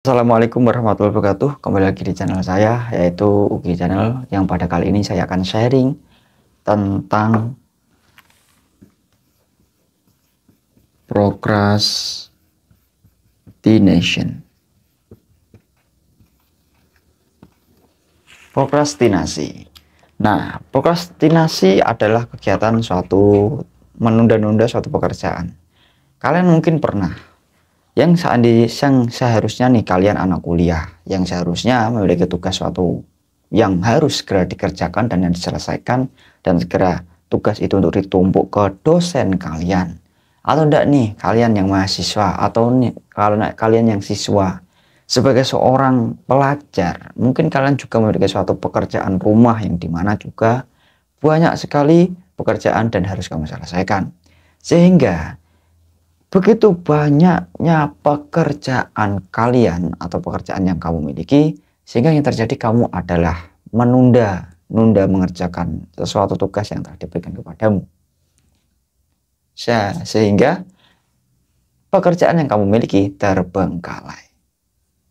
Assalamualaikum warahmatullahi wabarakatuh. Kembali lagi di channel saya, yaitu Ugi Channel, yang pada kali ini saya akan sharing tentang procrastination. Prokrastinasi. Nah, prokrastinasi adalah kegiatan suatu menunda-nunda suatu pekerjaan. Kalian mungkin pernah yang seharusnya nih kalian anak kuliah yang seharusnya memiliki tugas suatu yang harus segera dikerjakan dan yang diselesaikan, dan segera tugas itu untuk ditumpuk ke dosen kalian, atau enggak nih kalian yang mahasiswa, atau nih kalau kalian yang siswa. Sebagai seorang pelajar, mungkin kalian juga memiliki suatu pekerjaan rumah yang dimana juga banyak sekali pekerjaan dan harus kamu selesaikan, sehingga begitu banyaknya pekerjaan kalian atau pekerjaan yang kamu miliki, sehingga yang terjadi kamu adalah menunda mengerjakan sesuatu tugas yang telah diberikan kepadamu. Sehingga pekerjaan yang kamu miliki terbengkalai.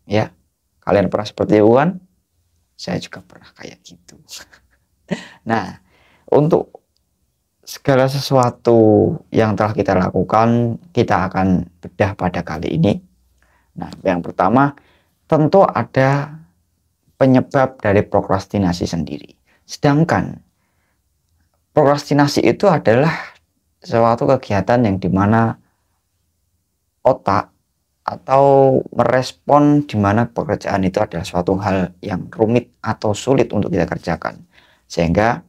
Ya, kalian pernah seperti itu kan? Saya juga pernah kayak gitu. Nah, untuk segala sesuatu yang telah kita lakukan, kita akan bedah pada kali ini. Nah, yang pertama, tentu ada penyebab dari prokrastinasi sendiri. Sedangkan prokrastinasi itu adalah suatu kegiatan yang dimana otak atau merespon dimana pekerjaan itu adalah suatu hal yang rumit atau sulit untuk kita kerjakan, sehingga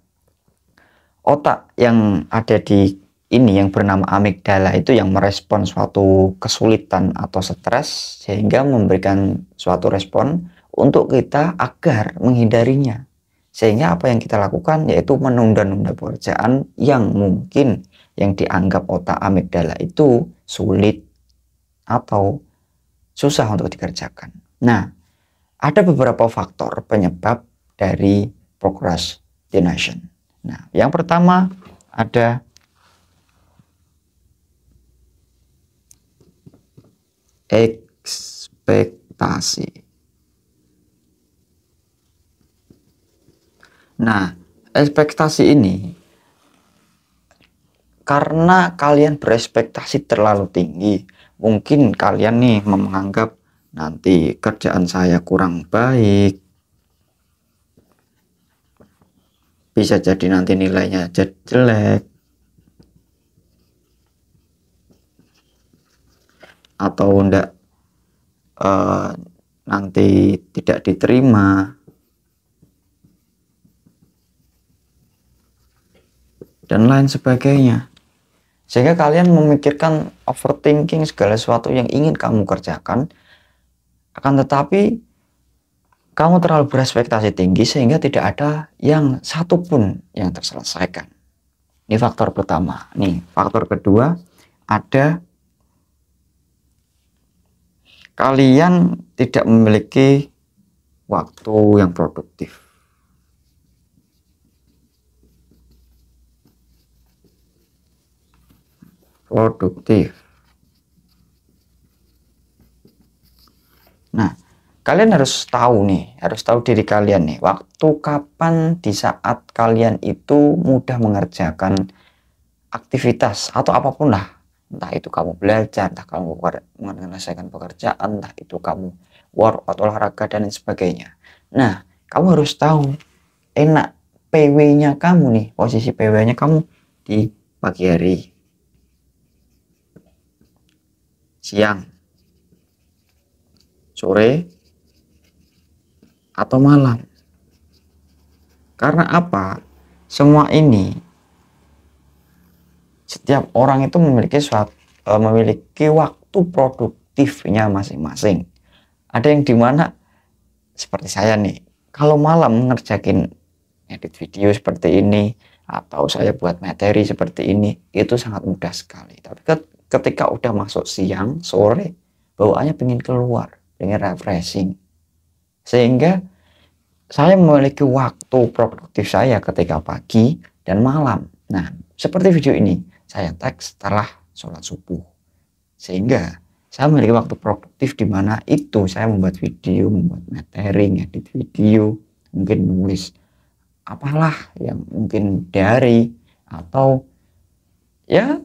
otak yang ada di ini yang bernama amigdala itu yang merespon suatu kesulitan atau stres, sehingga memberikan suatu respon untuk kita agar menghindarinya. Sehingga apa yang kita lakukan yaitu menunda-nunda pekerjaan yang mungkin yang dianggap otak amigdala itu sulit atau susah untuk dikerjakan. Nah, ada beberapa faktor penyebab dari procrastination. Nah, yang pertama ada ekspektasi. Nah, ekspektasi ini karena kalian berekspektasi terlalu tinggi. Mungkin kalian nih menganggap nanti kerjaan saya kurang baik, bisa jadi nanti nilainya jadi jelek, atau enggak nanti tidak diterima, dan lain sebagainya. Sehingga kalian memikirkan, overthinking segala sesuatu yang ingin kamu kerjakan, akan tetapi kamu terlalu berekspektasi tinggi sehingga tidak ada yang satupun yang terselesaikan. Ini faktor pertama. Nih, faktor kedua ada kalian tidak memiliki waktu yang produktif. Nah, kalian harus tahu nih, harus tahu diri kalian nih, waktu kapan di saat kalian itu mudah mengerjakan aktivitas atau apapun lah. Entah itu kamu belajar, entah kamu menyelesaikan pekerjaan, entah itu kamu workout, olahraga, dan lain sebagainya. Nah, kamu harus tahu enak PW-nya kamu nih, posisi PW-nya kamu di pagi hari, siang, sore, atau malam. Karena apa? Semua ini, setiap orang itu memiliki waktu produktifnya masing-masing. Ada yang dimana seperti saya nih, kalau malam ngerjakin edit video seperti ini, atau saya buat materi seperti ini, itu sangat mudah sekali. Tapi ketika udah masuk siang, sore, bawaannya pengen keluar, pengen refreshing. Sehingga saya memiliki waktu produktif saya ketika pagi dan malam. Nah, seperti video ini, saya tag setelah sholat subuh. Sehingga Saya memiliki waktu produktif di mana itu saya membuat video, membuat materi, ngedit video, mungkin nulis apalah yang mungkin diary, atau ya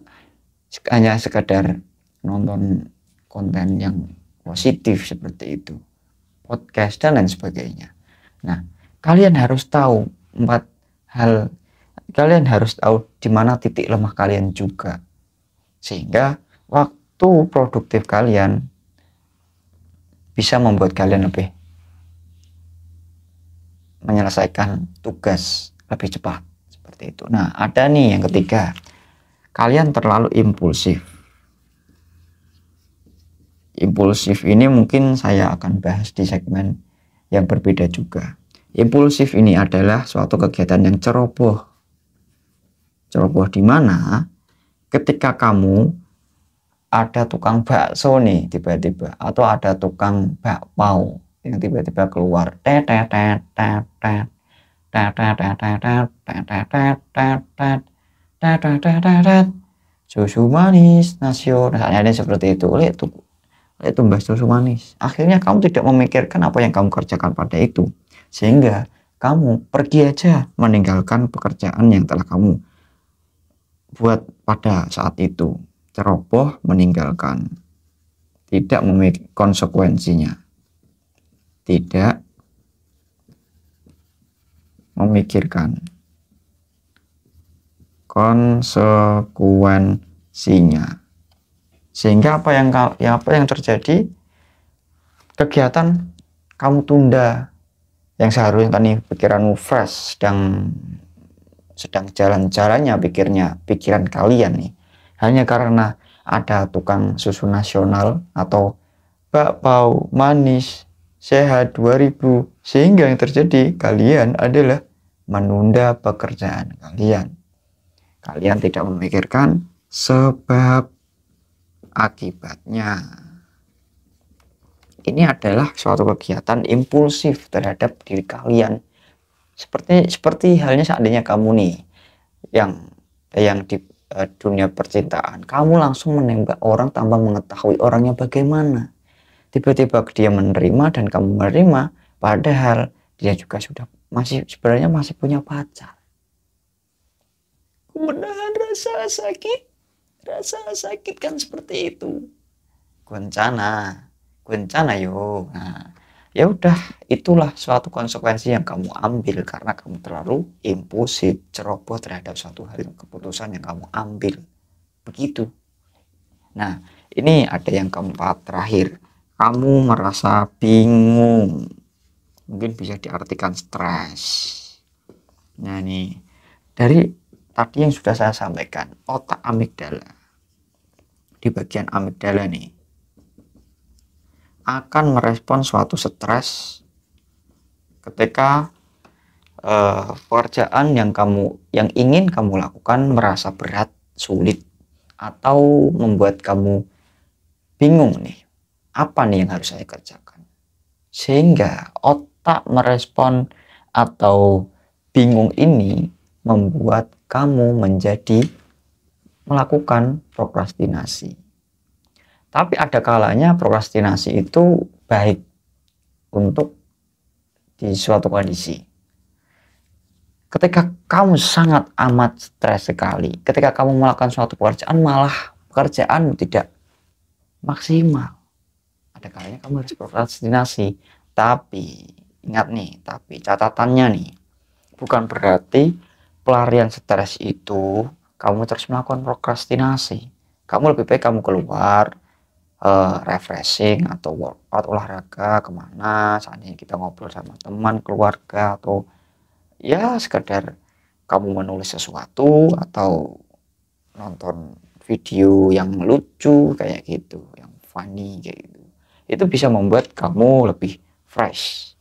hanya sekedar nonton konten yang positif seperti itu, podcast dan lain sebagainya. Nah, kalian harus tahu 4 hal. Kalian harus tahu di mana titik lemah kalian juga, sehingga waktu produktif kalian bisa membuat kalian lebih menyelesaikan tugas lebih cepat seperti itu. Nah, ada nih yang ketiga, kalian terlalu impulsif. Impulsif ini mungkin saya akan bahas di segmen yang berbeda juga. Impulsif ini adalah suatu kegiatan yang ceroboh. Ceroboh di mana ketika kamu ada tukang bakso nih tiba-tiba, atau ada tukang bakpao yang tiba-tiba keluar susu manis nasional, nah, seperti itu. Itu mbak susu manis. Akhirnya kamu tidak memikirkan apa yang kamu kerjakan pada itu, sehingga kamu pergi aja meninggalkan pekerjaan yang telah kamu buat pada saat itu. Ceroboh, meninggalkan, tidak memikirkan konsekuensinya, tidak memikirkan konsekuensinya, sehingga apa yang terjadi, kegiatan kamu tunda yang seharusnya tadi pikiranmu fresh, sedang jalan-jalannya pikiran kalian nih, hanya karena ada tukang susu nasional atau bakpao manis sehat 2000, sehingga yang terjadi kalian adalah menunda pekerjaan kalian. Kalian tidak memikirkan sebab akibatnya. Ini adalah suatu kegiatan impulsif terhadap diri kalian. Seperti halnya seandainya kamu nih yang di dunia percintaan, kamu langsung menembak orang tanpa mengetahui orangnya bagaimana. Tiba-tiba dia menerima dan kamu menerima, padahal dia juga sebenarnya masih punya pacar. Menahan rasa sakit kan seperti itu. Guncana yo. Nah, ya udah, itulah suatu konsekuensi yang kamu ambil karena kamu terlalu impulsif, ceroboh terhadap suatu hal, keputusan yang kamu ambil. Begitu. Nah, ini ada yang keempat, terakhir. Kamu merasa bingung. Mungkin bisa diartikan stres. Nah, nih dari tadi yang sudah saya sampaikan, otak amigdala. Di bagian amigdala nih akan merespon suatu stres ketika pekerjaan yang ingin kamu lakukan merasa berat, sulit, atau membuat kamu bingung nih, apa nih yang harus saya kerjakan, sehingga otak merespon atau bingung ini membuat kamu melakukan prokrastinasi. Tapi ada kalanya prokrastinasi itu baik untuk di suatu kondisi. Ketika kamu sangat amat stres sekali, ketika kamu melakukan suatu pekerjaan malah pekerjaan tidak maksimal, ada kalanya kamu harus prokrastinasi. Tapi ingat nih, tapi catatannya nih, bukan berarti pelarian stres itu kamu terus melakukan prokrastinasi. Kamu lebih baik kamu keluar, refreshing atau workout, olahraga kemana, seandainya kita ngobrol sama teman, keluarga, atau ya sekedar kamu menulis sesuatu atau nonton video yang lucu kayak gitu, yang funny kayak gitu. Itu bisa membuat kamu lebih fresh.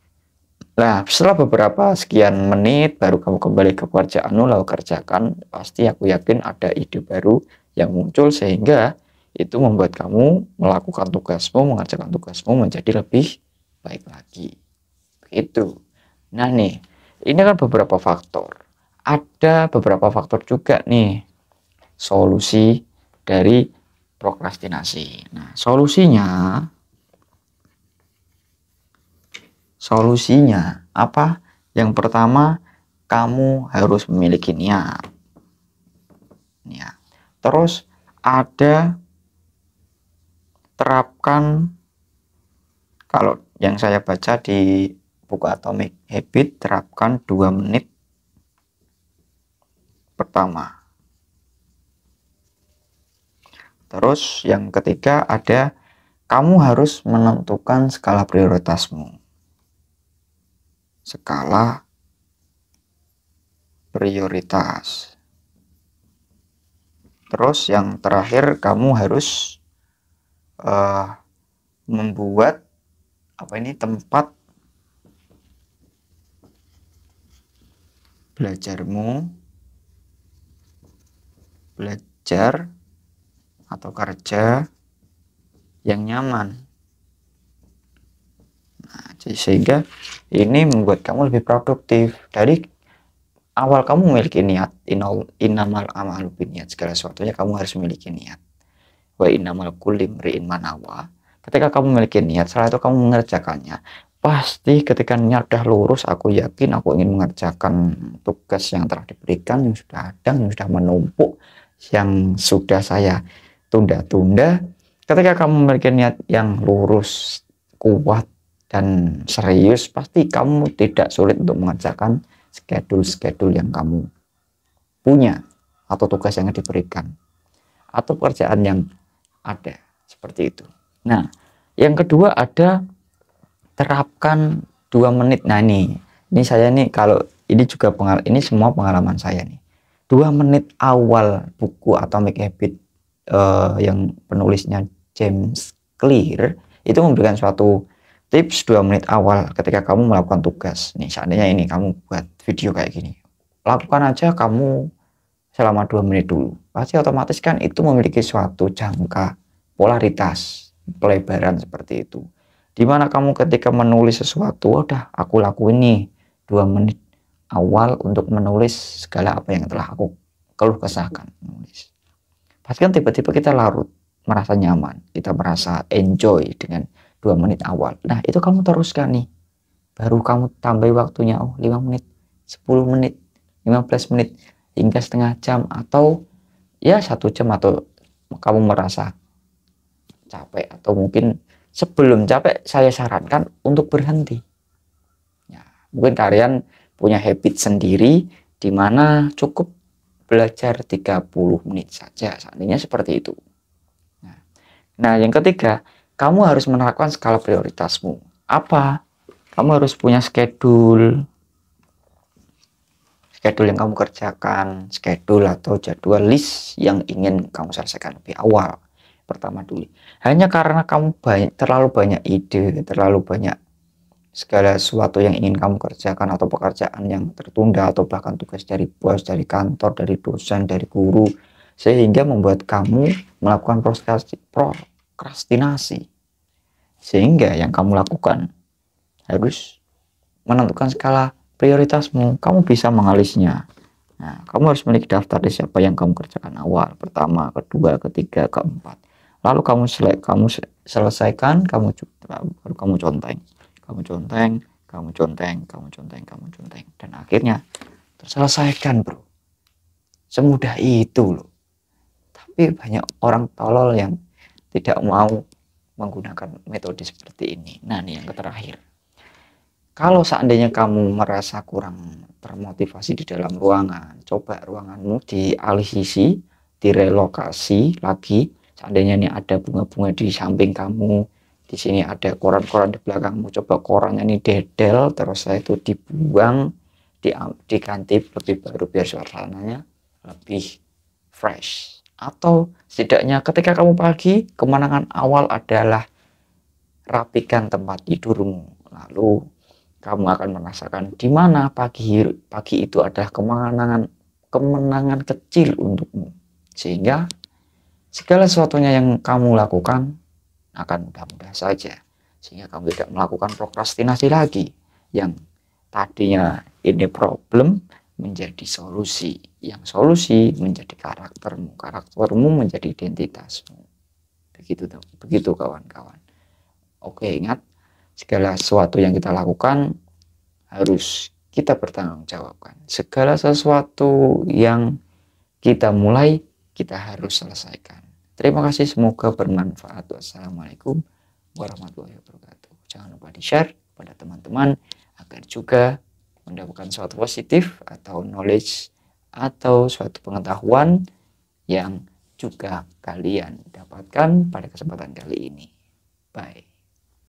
Nah, setelah beberapa sekian menit baru kamu kembali ke pekerjaanmu, lalu kerjakan, pasti aku yakin ada ide baru yang muncul, sehingga itu membuat kamu melakukan tugasmu, mengerjakan tugasmu menjadi lebih baik lagi. Begitu. Nah nih, ini kan beberapa faktor. Ada beberapa faktor juga nih solusi dari prokrastinasi. Nah, solusinya apa? Yang pertama, kamu harus memiliki niat. Terus terapkan, kalau yang saya baca di buku Atomic Habit, terapkan 2 menit pertama. Terus yang ketiga kamu harus menentukan skala prioritasmu. Skala prioritas. Terus yang terakhir, kamu harus membuat tempat belajar atau kerja yang nyaman. Nah, sehingga ini membuat kamu lebih produktif. Dari awal kamu memiliki niat, innamal a'malu binniyat, segala sesuatunya kamu harus memiliki niat. Wa innamal kulli imri'in ma nawa. Ketika kamu memiliki niat, setelah itu kamu mengerjakannya, pasti ketika niat udah lurus, aku yakin aku ingin mengerjakan tugas yang telah diberikan, yang sudah ada, yang sudah menumpuk, yang sudah saya tunda-tunda. Ketika kamu memiliki niat yang lurus, kuat, dan serius, pasti kamu tidak sulit untuk mengerjakan schedule yang kamu punya, atau tugas yang diberikan, atau pekerjaan yang ada, seperti itu. Nah, yang kedua terapkan 2 menit. Nah, ini saya nih, kalau ini juga ini semua pengalaman saya nih. 2 menit awal buku Atomic Habit yang penulisnya James Clear itu memberikan suatu tips 2 menit awal ketika kamu melakukan tugas. Nih, seandainya ini kamu buat video kayak gini, lakukan aja kamu selama 2 menit dulu. Pasti otomatis kan itu memiliki suatu jangka polaritas, pelebaran seperti itu. Dimana kamu ketika menulis sesuatu, udah aku lakuin nih 2 menit awal untuk menulis segala apa yang telah aku keluh kesahkan menulis. Pasti kan tiba-tiba kita larut, merasa nyaman, kita merasa enjoy dengan 2 menit awal. Nah, itu kamu teruskan nih. Baru kamu tambah waktunya, 5 menit, 10 menit, 15 menit, hingga setengah jam, atau ya 1 jam, atau kamu merasa capek, atau mungkin sebelum capek saya sarankan untuk berhenti. Ya, mungkin kalian punya habit sendiri di mana cukup belajar 30 menit saja, seandainya seperti itu. Nah, yang ketiga, kamu harus menerapkan skala prioritasmu. Apa? Kamu harus punya schedule yang kamu kerjakan, schedule atau jadwal list yang ingin kamu selesaikan lebih awal. Pertama dulu. Hanya karena kamu terlalu banyak ide, terlalu banyak segala sesuatu yang ingin kamu kerjakan, atau pekerjaan yang tertunda, atau bahkan tugas dari bos, dari kantor, dari dosen, dari guru, sehingga membuat kamu melakukan prokrastinasi. Sehingga yang kamu lakukan harus menentukan skala prioritasmu. Kamu bisa mengalihnya. Nah, kamu harus memiliki daftar list siapa yang kamu kerjakan awal, pertama, kedua, ketiga, keempat. Lalu kamu selesaikan, baru kamu conteng, dan akhirnya terselesaikan, bro. Semudah itu loh. Tapi banyak orang tolol yang tidak mau menggunakan metode seperti ini. Nah, ini yang terakhir. Kalau seandainya kamu merasa kurang termotivasi di dalam ruangan, coba ruanganmu dialisisi, direlokasi lagi. Seandainya ini ada bunga-bunga di samping kamu, di sini ada koran-koran di belakangmu, coba korannya ini dedel, terus itu dibuang, diganti lebih baru, biar suasananya lebih fresh. Atau setidaknya ketika kamu pagi, kemenangan awal adalah rapikan tempat tidurmu. Lalu kamu akan merasakan di mana pagi itu adalah kemenangan kecil untukmu, sehingga segala sesuatunya yang kamu lakukan akan mudah-mudah saja, sehingga kamu tidak melakukan prokrastinasi lagi, yang tadinya ini problem menjadi solusi, yang solusi menjadi karaktermu menjadi identitasmu. begitu kawan-kawan. Oke, ingat, segala sesuatu yang kita lakukan harus kita bertanggungjawabkan. Segala sesuatu yang kita mulai, kita harus selesaikan. Terima kasih, semoga bermanfaat. Wassalamualaikum warahmatullahi wabarakatuh. Jangan lupa di-share kepada teman-teman agar juga mendapatkan suatu positif atau knowledge atau suatu pengetahuan yang juga kalian dapatkan pada kesempatan kali ini. Bye.